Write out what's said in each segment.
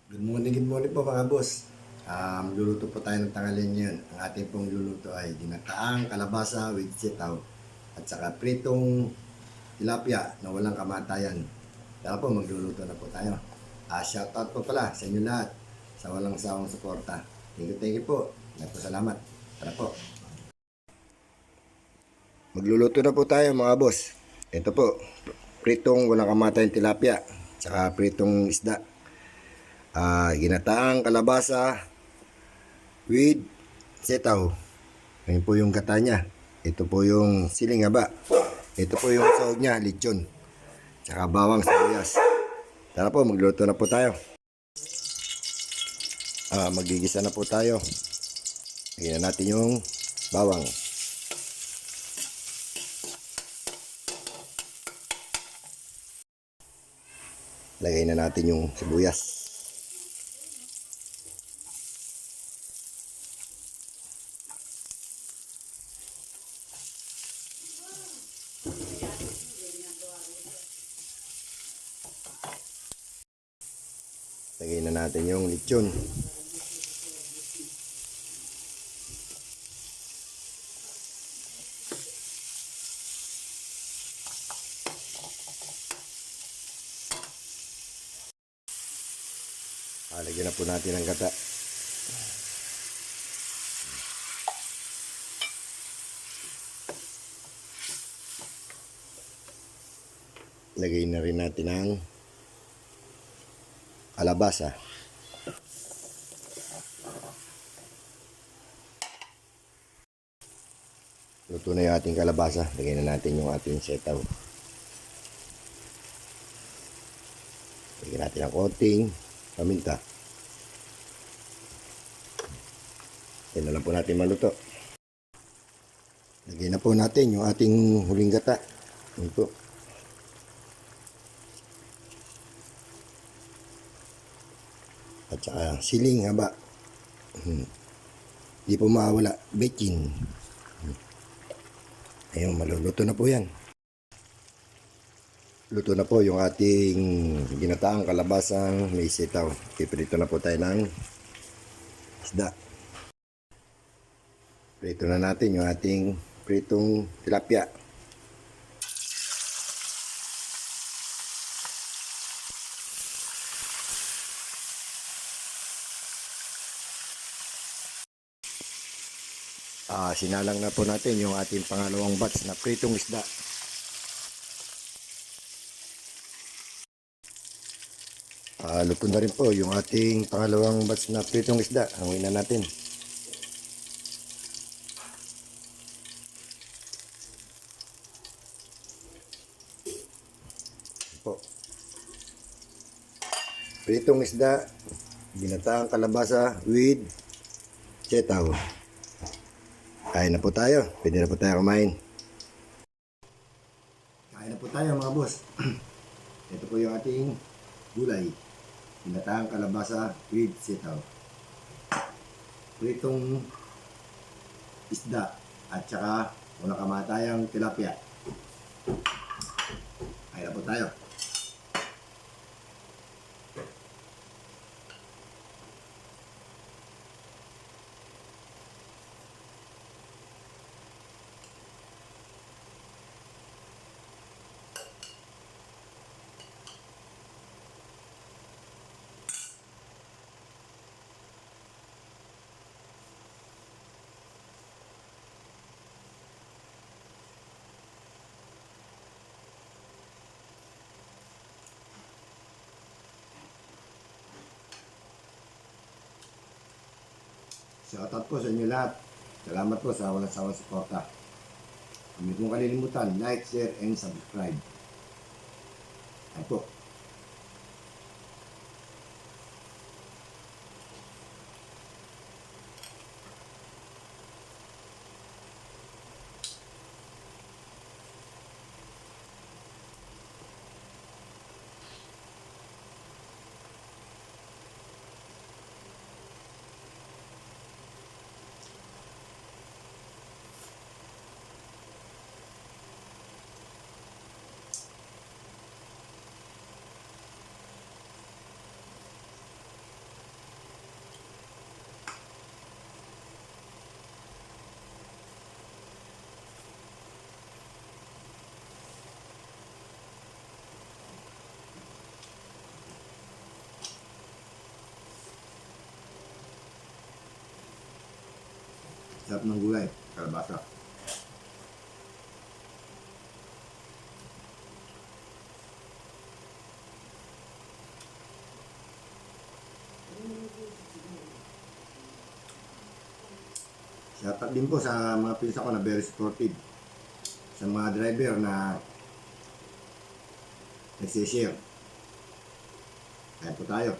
Good morning po mga boss. Luluto po tayo ng tanghalian ngayon. Ang ating pong luluto ay ginataang kalabasa with sitaw at saka pritong tilapia na walang kamatayan. Tara po, magluluto na po tayo. Shoutout po pala sa inyo lahat sa walang sawang suporta. Thank you po. Salamat. Tara po. Magluluto na po tayo mga boss. Ito po, pritong walang kamatayan tilapia, saka pritong isda. Ginataang kalabasa with sitaw. Ayun po yung gata niya. Ito po yung siling haba. Ito po yung sahog niya, lechon. Tsaka bawang sibuyas. Tara po, magluluto na po tayo. Magigisa na po tayo. Lagyan na natin yung bawang. Lagay na natin yung sibuyas. Lagay na natin yung lechon. Lagyan na po natin ang gata. Lagay na rin natin ang kalabasa. Luto na yung ating kalabasa. Lagay na natin yung ating sitaw. Lagyan natin ang konting paminta. Yan na lang po natin maluto. Lagyan na po natin yung ating huling gata. Yan po. At saka siling haba. Hindi po mawala. Baking. Ayun, maluluto na po yan. Luto na po yung ating ginataang kalabasang may sitaw. Piprito na po tayo ng isda. Prito na natin yung ating pritong tilapia. Sinalang na po natin yung ating pangalawang batch na pritong isda. Luto na rin po yung ating pangalawang batch na pritong isda. Hanguin na natin. Po. Pritong isda, ginataang kalabasa with sitaw. Kain na po tayo. Pwede na po tayo kumain. Kain na po tayo mga boss. Ito po yung ating gulay. Ginataang kalabasa with sitaw. Pritong isda at saka walang kamatayang tilapia. Kain na po tayo. Shoutout po sa inyo lahat. Salamat po sa walang sawang suporta. Huwag kong kalilimutan, like, share, and subscribe. Ayan po. Sarap ng gulay, kalabasa. Shoutout din po sa mga pinsa ko na very supportive. Sa mga driver na nagsishare. Kaya po tayo.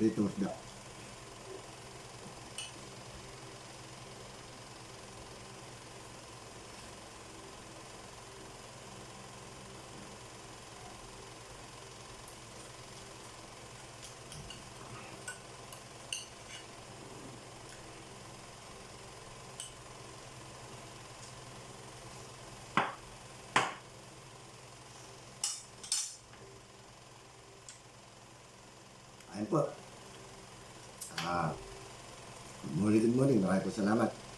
Pritong isda. Ayun po. Good morning, good morning. Maraming po salamat.